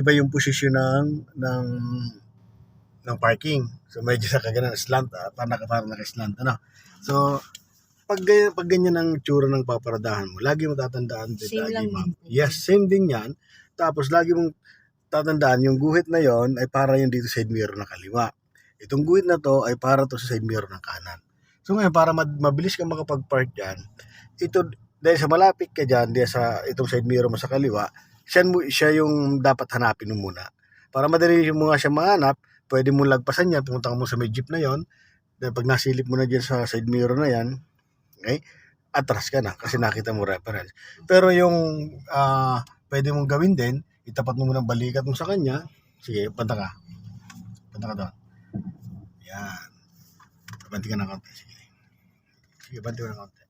Iba yung posisyon ng parking. So medyo sa kaganan slant, parang naka-slant ano. So pag ganyan ang tsura ng paparadahan mo, lagi mo tatandaan din Same lagi, lang ma'am. din. Yes, same din 'yan. Tapos lagi mong tatandaan yung guhit na 'yon ay para yung dito side mirror na kaliwa. Itong guhit na 'to ay para to sa side mirror ng kanan. So ngayon para mabilis kang makapag-park diyan, ito dahil sa malapit ka diyan, diyan sa itong side mirror mo sa kaliwa, siya yung dapat hanapin mo muna. Para madali mo nga siya mahanap, pwede mo lagpasan yan, pumunta ka mo sa may jeep na 'yon. Dahil pag nasilip mo na diyan sa side mirror na 'yan, okay, atras ka na kasi nakita mo reference. Pero yung pwede mong gawin din, itapat mo muna ang balikat mo sa kanya. Sige, punta ka. Punta ka doon. Yan. Banti ka ng konti. Sige, banti ka ng konti.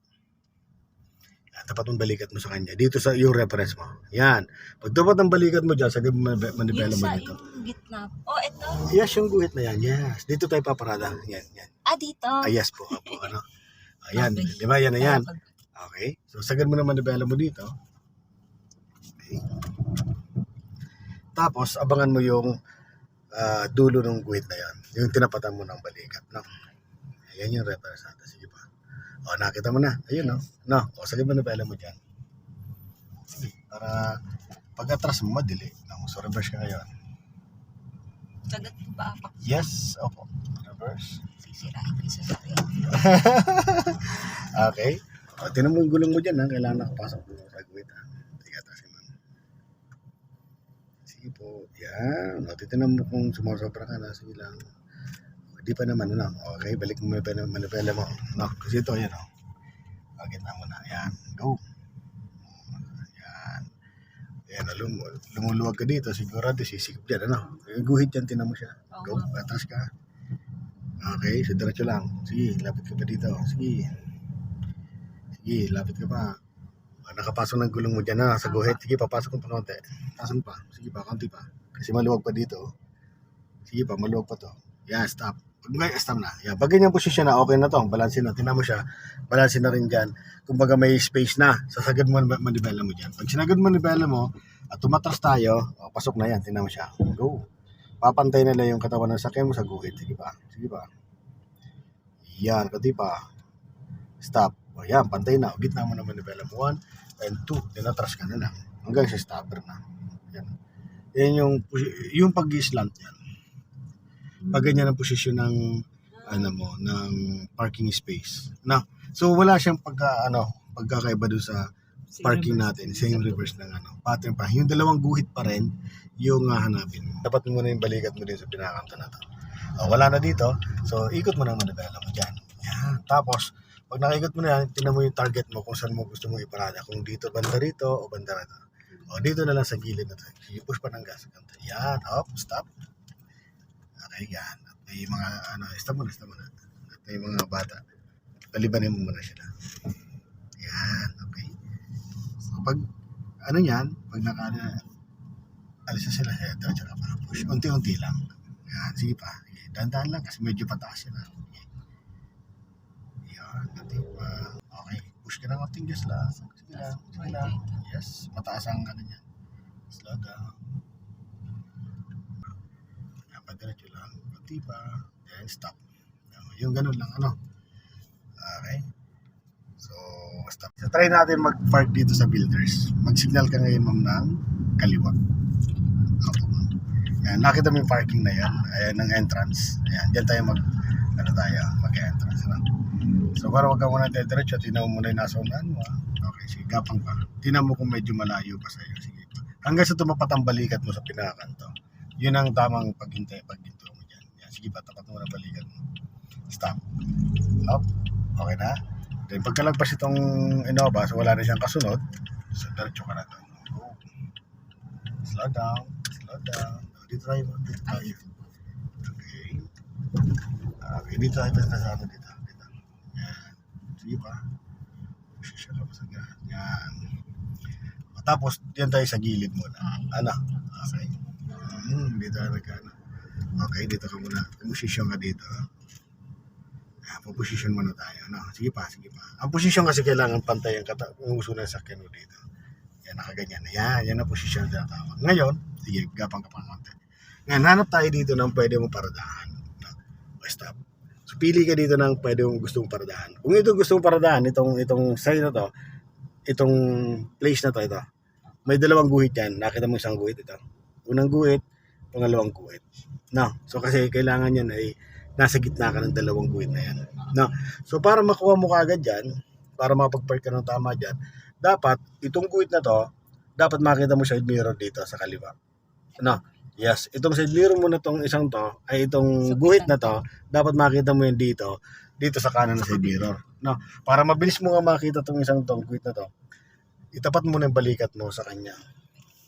Yan, tapat mo ang balikat mo sa kanya. Dito sa yung reference mo. Yan. Pag tapat ang balikat mo dyan, sagad mo manibela mo dito. Yung gitna. Oh, ito. Yes, yung guhit na yan. Yes. Dito tayo paparada. Yan, yan. Dito. Yes po. Apo, ano. Ayan. Okay. Di ba? Yan na yan. Okay. So, sagad mo na manibela mo dito. Okay. Tapos, abangan mo yung dulo ng guhit na yan. Yung tinapatan mo ng balikat. No? Ayan yung reference natin. Sige pa. O, nakita mo na. Ayun, no? No? O, sagad mo manibela mo dyan. Sige. Para pag-atras mo, madili. No? So, reverse ka ngayon. Sagat ko ba? Yes. Opo. Reverse. Sisirain ko sa sarili. Okay. O, tinan mo yung gulong mo dyan, ha? Kailangan nakapasok mo sa guhit, ha? Sige, atasin mo. Sige po. Yan. O, titinan mo kung sumasobra ka na. Sige lang. Di pa naman, ano? Okay, balik mo manipela mo. No, kasi ito, yan, o. Bakit na muna. Yan. Go. Yan. Yan, lumuluwag ka dito. Sigurado, sisikip dyan, ano? Yung guhit dyan, tinan mo siya. Go. Atras ka. Okay, so diretso lang. Sige, lapit ka pa dito. Sige. Sige, lapit ka pa. Nakapasok ng gulong mo dyan na sa guhit. Sige, papasok mo pa konti. Tasan pa. Sige pa, konti pa. Kasi maluwag pa dito. Sige pa, maluwag pa to. Yan, stop. Pag stop na. Yan, pag ganyan posisyon na, okay na to. Balansin na. Tinan mo siya. Balansin na rin dyan. Kumbaga may space na. Sasagad mo manibela mo dyan. Pag sinagad mo manibela mo, at tumatras tayo, pasok na yan. Tinan mo siya. Go. Papantay na lang yung katawan ng sakyan mo sa guhit. Sige pa. Sige pa. Yan, konti pa. Stop. O yan, pantay na. O, gitna mo naman manibela mo. 1 and 2. Tinatras ka na lang. Hanggang sa stopper na. Yan. Yan yung pag-slant yan. Pag ganyan ang posisyon ng ng parking space. Na, so wala siyang pagkakaiba doon sa parking natin, same reverse ng pattern pa. Yung dalawang guhit pa rin yung hanapin mo. Dapat mo na yung balikat mo din sa pinakanto na to. Wala na dito, so ikot mo na manibela mo dyan. Yan. Tapos, pag nakikot mo na yan, tinan mo yung target mo kung saan mo gusto mong iparada. Kung dito, banda rito, o banda rito. O dito na lang sa gilid na to. Push pa ng gas. Yan, up, stop. Okay, yan. At may mga, stop mo na. At may mga bata. Palibanin mo muna sila. Yan, okay. So, pag, pag alis na sila, diretso ka para push. Unti-unti lang. Yan, sige pa. Dahan-dahan lang kasi medyo pataas yun. Yan, unti pa. Okay, push ka ng unting gas lang. Sige lang. Yes, mataas ang yan. Slow down. Diretso lang, pati pa, then stop. Yung ganun lang, Okay. So, stop. So, try natin mag-park dito sa builders. Mag-signal ka ngayon, ma'am, ng kaliwa. Opo, ma'am. Yan, nakita mo yung parking na yan. Ayan, ng entrance. Ayan, dyan tayo mag-entrance. So, para wag ka muna diretso, tinan mo muna yung nasa unahan mo. Okay, sige, gapang pa. Tinan mo kung medyo malayo pa sa'yo. Sige. Hanggang sa tumapat ang balikat mo sa pinakakanto. Yun ang tamang paghintay mo dyan. Yan, sige pa, tapat mo na balikan mo. Stop. Up. Okay na? Then pagkalagpas itong Innova, so wala na siyang kasunod, so diretso ka na doon. Go. Slow down. Dito tayo. Okay. Okay, dito tayo sa dito. Yan. Sige pa. Posisyon ka pa sa ganyan. Yan. Tapos, yan tayo sa gilid muna. Okay. Dito na okay, dito ka muna. Posisyon ka dito. Posisyon muna tayo. Sige pa. Ang posisyon kasi kailangan pantay ang uso ng sakyan mo dito. Yan, nakaganyan. Yan na posisyon na tinatawag. Ngayon, sige, gapang ka pa konti. Ngayon, hanap tayo dito ng pwede mong paradahan. No? Stop. So, pili ka dito ng pwede mong gustong paradahan. Kung itong gustong paradahan, itong side na to, itong place na to, ito. May dalawang guhit yan. Nakita mo isang guhit ito. Unang guhit, pangalawang guhit. No? So, kasi kailangan yan ay nasa gitna ka ng dalawang guhit na yan. No? So, para makuha mo kagad yan, para makapag-park ka ng tama dyan, dapat, itong guhit na to, dapat makita mo side mirror dito sa kaliwa. No? Yes, itong side mirror mo na tong isang to, ay itong guhit na to, dapat makita mo yan dito sa kanan ng side mirror. No? Para mabilis mo nga makita tong isang tong guhit na to, itapat mo na yung balikat mo sa kanya.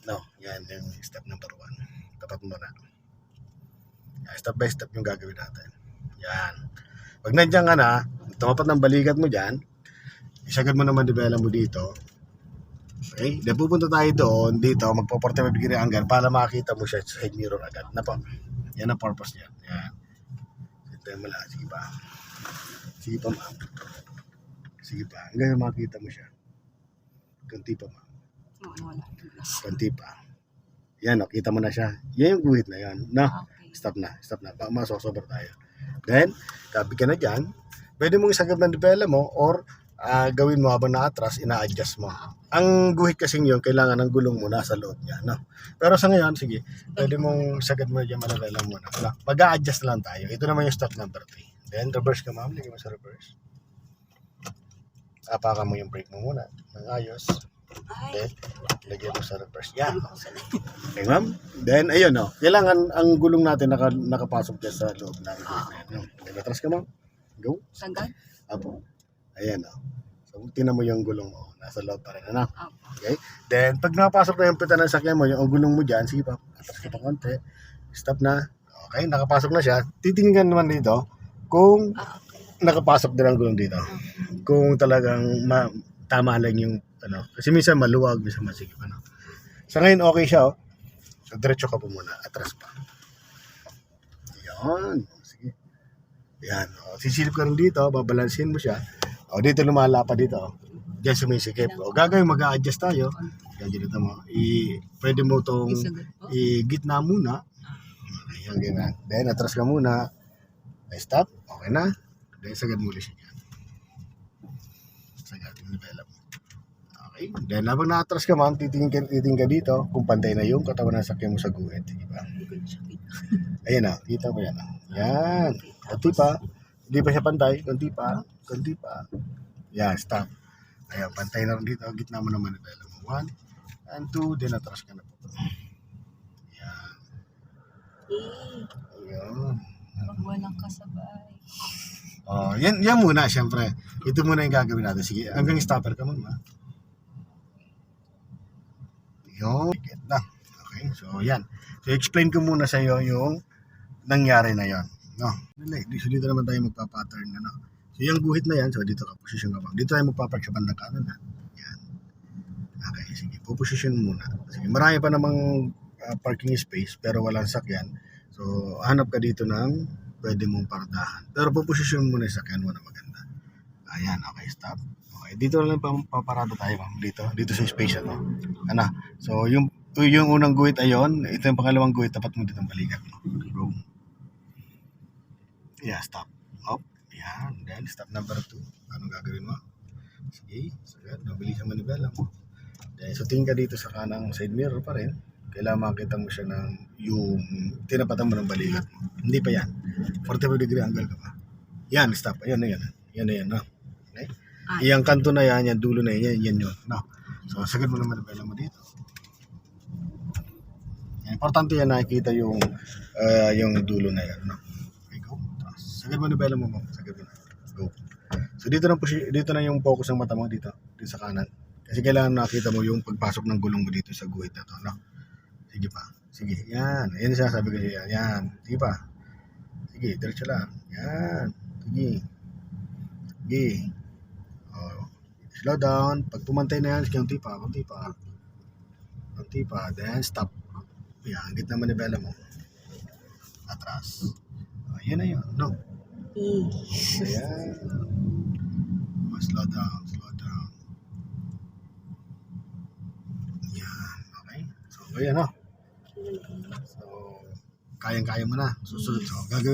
No, yan yung step number 1. Tapat mo na. Yan, step by step yung gagawin natin. Yan. Pag nandiyan ka na, tumapat ng balikat mo dyan, isagad mo naman dibela mo dito. Okay? Then pupunta tayo doon, dito, magpo-45 degree angle para makita mo siya sa side mirror agad. Na po. Yan ang purpose niya. Yan. Ito mo lang. Sige pa. Sige pa, ma'am. Sige pa. Hanggang makita mo siya. Kunti pa, ma'am. Wala. Kunti pa. Yan, kita mo na siya. Yan yung guhit na yan. No? Okay. Stop na. Masosobra tayo. Then, tabi ka na dyan. Pwede mong isagad ng dibela mo or gawin mo habang na-atras, ina-adjust mo. Ang guhit kasing yun, kailangan ng gulong mo nasa loob niya. No? Pero sa ngayon, sige, pwede mong isagad mo dyan, malala muna. No? Mag-a-adjust lang tayo. Ito naman yung step number 3. Then, reverse ka, ma'am. Lagyan mo sa reverse. Apakan mo yung brake mo muna. Ng ayos. Then, lagyan mo sa reverse. Yan. Okay, ma'am. Then, ayun, no. Kailangan ang gulong natin nakapasok dyan sa loob ng guhit na yan. Then, atras ka, ma'am. Go. Sagad? Apo. Ayan, no. So, tinan mo yung gulong mo. Nasa loob pa rin, ano? Apo. Okay? Then, pag nakapasok na yung pita ng sakyan mo, yung gulong mo dyan, sige pa, atras ka pa konti. Stop na. Okay, nakapasok na siya. Titingnan naman dito kung nakapasok din ang gulong dito. Kung talagang tama lang yung, ano, kasi minsan maluwag, minsan masikip, ano. Sa ngayon, okay siya, oh. So, diretso ka po muna. Atras pa. Ayan. Sige. Ayan. O, sisilip ka rin dito, babalansin mo siya. O, dito lumalapa dito. O. Diyan sumisikip. O, gagawin, mag-a-adjust tayo. Yan, dito mo. Pwede mo itong Isagad po? gitna muna. Okay, yan, ganyan. Then, atras ka muna. Stop. Okay na. Then, sagad mo ulit siya dyan. Sagad. Develop. Okay. Then, habang na-atras ka, ma'am, titingin ka dito kung pantay na yung katawan ng sakyan mo sa guhit. Diba? Ayan na. Kita mo yan. Yan. Kunti pa. Hindi pa siya pantay. Kunti pa. Kunti pa. Yan. Stop. Ayan. Pantay na rin dito. Gitna mo naman. Develop mo. 1 and 2. Then, atras ka na po. Yan. Ayan. Pag walang kasabay. Oh, yan muna, syempre. Ito muna yung gagawin natin. Sige, hanggang stopper ka muna. Yun. Na. Okay, so yan. So, explain ko muna sa iyo yung nangyari na yon. No? So, dito naman tayo magpa-pattern na, no? So, yung guhit na yan, so dito ka, position ka pa. Dito tayo magpapark sa bandang kanan, ha? Yan. Okay, sige. Po-position muna. Sige, marami pa namang parking space, pero walang sakyan. So, hanap ka dito ng pwede mong paradahan. Pero po-position muna yung sakyan mo na maganda. Ayan, okay, stop. Okay, dito lang paparada tayo, ma'am. Dito sa space na to. Ano? So, yung unang guhit ayon, ito yung pangalawang guhit, tapat mo dito ang balikat mo. Go. Yeah, stop. Up. Yan. Then, step number 2. Anong gagawin mo? Sige. Sagad. Nabilis ang manibela mo. Then, so, tingin ka dito sa kanang side mirror pa rin. Kailangan makita mo siya ng yung tinapatan mo ng balikat mo. Hindi pa yan. 45 degree angle ka pa. Yan, stop. Ayan na yan. Yan na yan. No? Okay? Iyang kanto na yan, yan dulo na yan, yan yun. No? So, sagad mo naman ang mo dito. Importante yan nakikita yung dulo na yan. No? Okay, go. Sagad mo ang mo, ma'am. Sagad mo na. Go. So, dito na yung focus ng mata mo dito sa kanan. Kasi kailangan nakita mo yung pagpasok ng gulong mo dito sa guhit na to. No? Sige pa. Sige. Yan. Yan yung sinasabi ko siya. Yan. Sige pa. Sige. Diretso lang. Yan. Sige. Sige. Oh. Slow down. Pag pumantay na yan, kunti pa. Kunti pa. Kunti pa. Then stop. Yan. Gitna manibela mo. Atras. Oh, yan na yun. No. Ayan. Slow down. Slow down. O yan, no? So, kayang-kaya mo na. Susunod. So, gagawin